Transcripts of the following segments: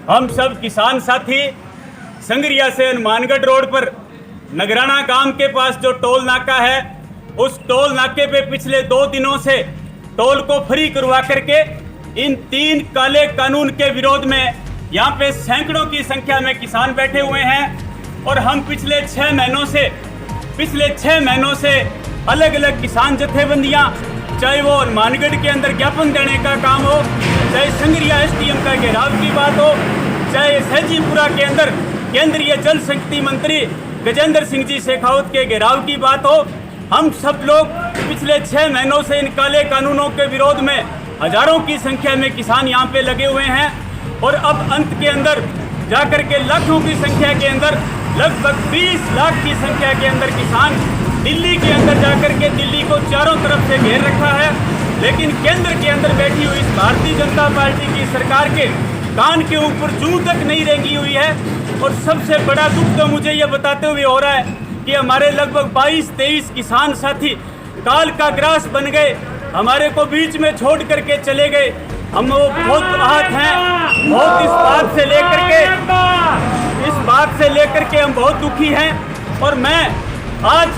हम सब किसान साथी संगरिया से हनुमानगढ़ रोड पर नगराना गांव के पास जो टोल नाका है, उस टोल नाके पे पिछले 2 दिनों से टोल को फ्री करवा करके इन 3 काले कानून के विरोध में यहाँ पे सैकड़ों की संख्या में किसान बैठे हुए हैं। और हम पिछले 6 महीनों से अलग अलग किसान जथेबंदियाँ, चाहे वो हनुमानगढ़ के अंदर ज्ञापन देने का काम हो, चाहे संगरिया SDM का घेराव की बात हो, चाहे सहजीपुरा के अंदर केंद्रीय जल शक्ति मंत्री गजेंद्र सिंह जी शेखावत के घेराव की बात हो, हम सब लोग पिछले 6 महीनों से इन काले कानूनों के विरोध में हजारों की संख्या में किसान यहाँ पे लगे हुए हैं। और अब अंत के अंदर जाकर के लाखों की संख्या के अंदर, लगभग 20 लाख की संख्या के अंदर किसान दिल्ली के अंदर जाकर के दिल्ली को चारों तरफ से घेर रखा है। लेकिन केंद्र के अंदर बैठी हुई इस भारतीय जनता पार्टी की सरकार के कान के ऊपर जूं तक नहीं रेंगी हुई है। और सबसे बड़ा दुख तो मुझे ये बताते हुए हो रहा है कि हमारे लगभग 22-23 किसान साथी काल का ग्रास बन गए, हमारे को बीच में छोड़ करके चले गए। हम वो बहुत आहत हैं, बहुत इस बात से लेकर के हम बहुत दुखी हैं। और मैं आज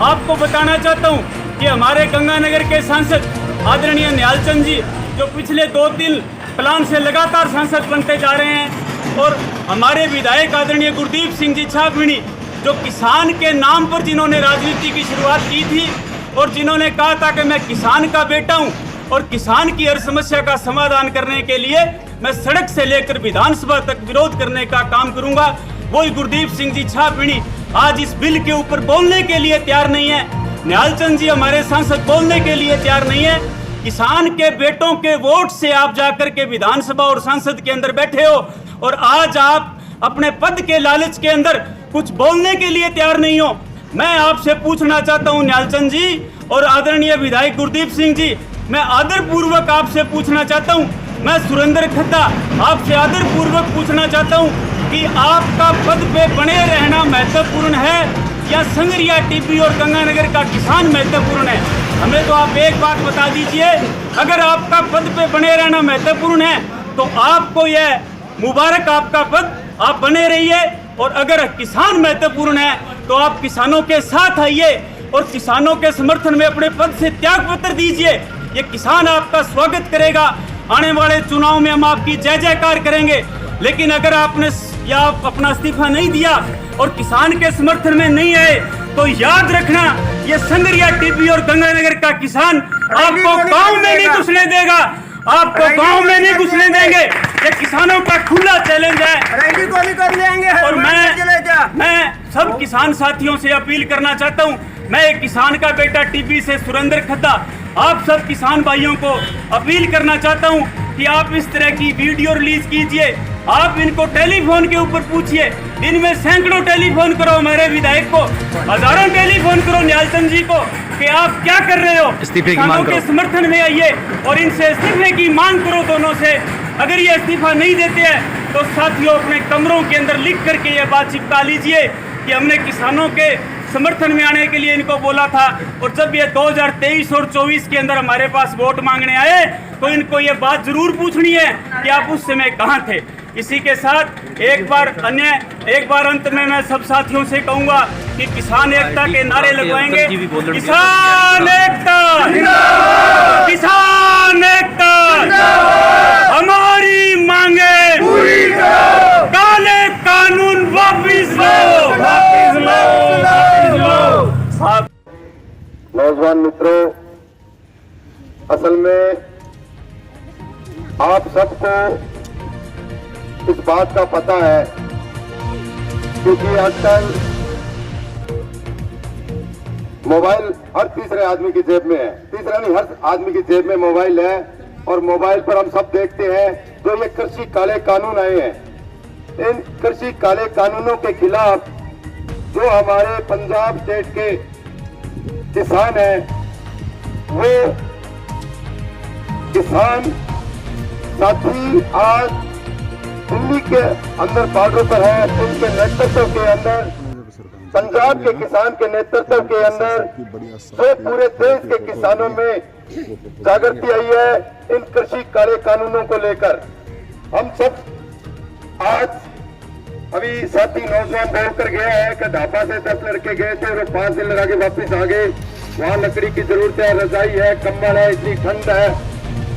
आपको बताना चाहता हूं कि हमारे गंगानगर के सांसद आदरणीय निहालचंद जी, जो पिछले 2-3 प्लान से लगातार सांसद बनते जा रहे हैं, और हमारे विधायक आदरणीय गुरदीप सिंह जी छाबड़ी, जो किसान के नाम पर जिन्होंने राजनीति की शुरुआत की थी और जिन्होंने कहा था कि मैं किसान का बेटा हूं और किसान की हर समस्या का समाधान करने के लिए मैं सड़क से लेकर विधानसभा तक विरोध करने का काम करूंगा, वही गुरदीप सिंह जी छाबड़ी आज इस बिल के ऊपर बोलने के लिए तैयार नहीं है। निहालचंद जी हमारे सांसद बोलने के लिए तैयार नहीं है। किसान के बेटों के वोट से आप जाकर के विधानसभा और संसद के अंदर बैठे हो, और आज आप अपने पद के लालच के अंदर कुछ बोलने के लिए तैयार नहीं हो। मैं आपसे पूछना चाहता हूं निहालचंद जी और आदरणीय विधायक गुरदीप सिंह जी, मैं आदरपूर्वक आपसे पूछना चाहता हूं, मैं सुरेंद्र खद्दा आपसे आदरपूर्वक पूछना चाहता हूं कि आपका पद पे बने रहना महत्वपूर्ण है या संगरिया टीबी और गंगानगर का किसान महत्वपूर्ण है? हमें तो आप एक बात बता दीजिए। अगर आपका पद पे बने रहना महत्वपूर्ण है तो आपको यह मुबारक, आपका पद आप बने रहिए। और अगर किसान महत्वपूर्ण है तो आप किसानों के साथ आइए और किसानों के समर्थन में अपने पद से त्याग पत्र दीजिए। ये किसान आपका स्वागत करेगा, आने वाले चुनाव में हम आपकी जय जयकार करेंगे। लेकिन अगर आपने या अपना इस्तीफा नहीं दिया और किसान के समर्थन में नहीं आए तो याद रखना, ये संगरिया टीबी और गंगानगर का किसान आपको गांव में नहीं घुसने देगा, आपको गांव में नहीं घुसने देंगे। ये किसानों का खुला चैलेंज है। और मैं सब किसान साथियों से अपील करना चाहता हूं, मैं एक किसान का बेटा टीबी से सुरेंद्र खद्दा आप सब किसान भाइयों को अपील करना चाहता हूं कि आप इस तरह की वीडियो रिलीज कीजिए। आप इनको टेलीफोन के ऊपर पूछिए, दिन में सैकड़ों टेलीफोन करो हमारे विधायक को, हजारों टेलीफोन करो निहालचंद जी को कि आप क्या कर रहे हो, इस्तीफे की मांग करो, के समर्थन में आइए और इनसे इस्तीफे की मांग करो दोनों से। अगर ये इस्तीफा नहीं देते हैं तो साथियों अपने कमरों के अंदर लिख करके ये बात चिपका लीजिए कि हमने किसानों के समर्थन में आने के लिए इनको बोला था, और जब ये 2023 और 24 के अंदर हमारे पास वोट मांगने आए तो इनको ये बात जरूर पूछनी है कि आप उस समय कहाँ थे। इसी के साथ एक बार अंत में मैं सब साथियों से कहूंगा कि किसान एकता के नारे लगवाएंगे। किसान एकता, किसान एकता, हमारी मांगे काले कानून वापिस लो। नौजवान मित्रों, असल में आप सबको इस बात का पता है, क्योंकि आजकल मोबाइल हर तीसरे आदमी की जेब में है, तीसरा नहीं हर आदमी की जेब में मोबाइल है, और मोबाइल पर हम सब देखते हैं जो ये कृषि काले कानून आए हैं। इन कृषि काले कानूनों के खिलाफ जो हमारे पंजाब स्टेट के किसान हैं, वो किसान साथी आज दिल्ली के अंदर बॉर्डर पर है। उनके नेतृत्व के अंदर, पंजाब के किसान के नेतृत्व के अंदर जो पूरे देश के किसानों में जागृति आई है इन कृषि काले कानूनों को लेकर। हम सब आज अभी साथी नौजवान बोल कर गया है कि ढाबा से 10 लड़के गए थे और 5 दिन लगा के वापिस आ गए। वहाँ लकड़ी की जरूरत है, रजाई है, कंबल है, इतनी ठंड है।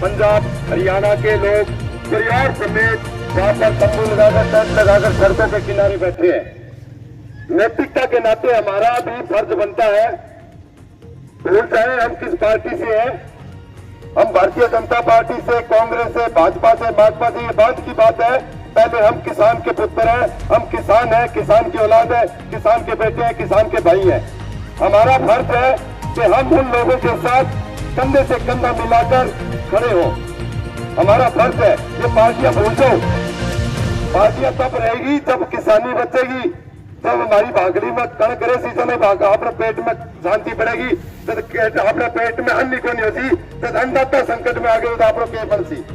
पंजाब हरियाणा के लोग परिवार समेत वहाँ पर तंबू लगाकर टेंट लगाकर सड़कों के किनारे बैठे हैं। नैतिकता के नाते हमारा भी फर्ज बनता है, भूल चाहे हम किस पार्टी से हैं, हम भारतीय जनता पार्टी से, कांग्रेस से, भाजपा से, माकपा से, ये बात की बात है। पहले हम किसान के पुत्र हैं, हम किसान हैं, किसान की औलाद है, किसान के बेटे हैं, किसान के भाई हैं। हमारा फर्ज है कि हम उन लोगों के साथ कंधे से कंधा मिलाकर खड़े हों। हमारा फर्ज है। ये पार्टियां भूल जाओ, पार्टियां तब रहेगी जब किसानी बचेगी, जब हमारी भागड़ी में कणक करे सीजन में भाग अपने पेट में शांति बढ़ेगी, जब अपने पेट में अन्न को नहीं होती, जब अन्नदाता संकट में आ गए तो आप लोग क्या बनसी।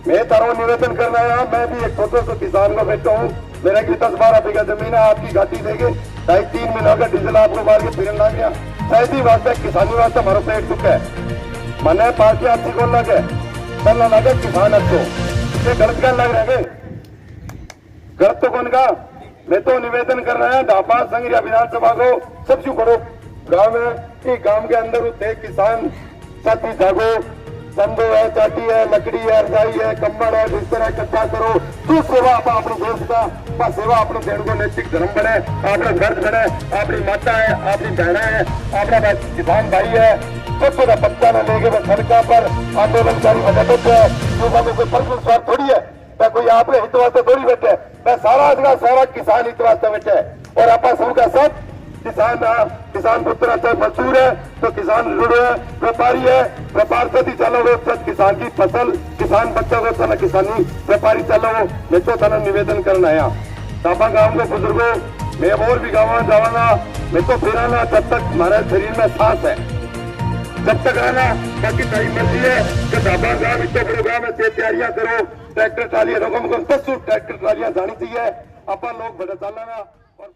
मैं तारो निवेदन करना है, मैं भी एक छोटे से किसान में बैठा हूँ। मेरा की 10-12 बीघा जमीन है, आपकी घाटी देंगे 2.5-3 महीना का डीजल आपको मार के फिरन लग गया। शायद ही वास्ते किसानी वास्ते हमारा पेट चुका है। मैंने पार्टी अच्छी को लगे चलना लगे किसान अच्छो, ये गलत क्या लग रहे गलत तो कौन का। मैं तो निवेदन कर रहा है ढाबा संघरिया विधानसभा को सबसे बड़ो गांव है, कि गांव के अंदर होते किसान साथी जागो, संदो है, चाटी है, लकड़ी है, रजाई है, कंबल है, बिस्तर है, इकट्ठा करो। तू सेवा आप अपने देश का सेवा अपने देश को नैतिक धर्म बने, अपने घर बने, अपनी माता है, अपनी बहना है, अपना किसान भाई है। तो बच्चा न लेके वो सड़कों पर आंदोलनकारी मदद है, कोई पर्सनल स्वार्थ थोड़ी है, मैं कोई आपके हित वास्ते थोड़ी बैठे, मैं सारा किसान हित वास्ते बैठे है। और आप सबका सब किसान पुत्र चाहे मजदूर है तो किसान जुड़े है, व्यापारी है, व्यापार से चलो वो किसान की फसल, किसान बच्चा को तना किसानी व्यापारी चलो वो। मैं तो तना निवेदन करना है तापा गांव के बुजुर्गों, मैं और भी गाँव जावाना, मैं तो फिर आना जब तक हमारे शरीर में सांस है, जब तक आना। बाकी सही मर्जी है कि ढाबा गांव इतने प्रोग्राम है, तैयारियां करो, ट्रैक्टर ट्रालियां लोगों को 10 ट्रैक्टर ट्रालियां जानी चाहिए, अपन लोग बड़ा चलाना और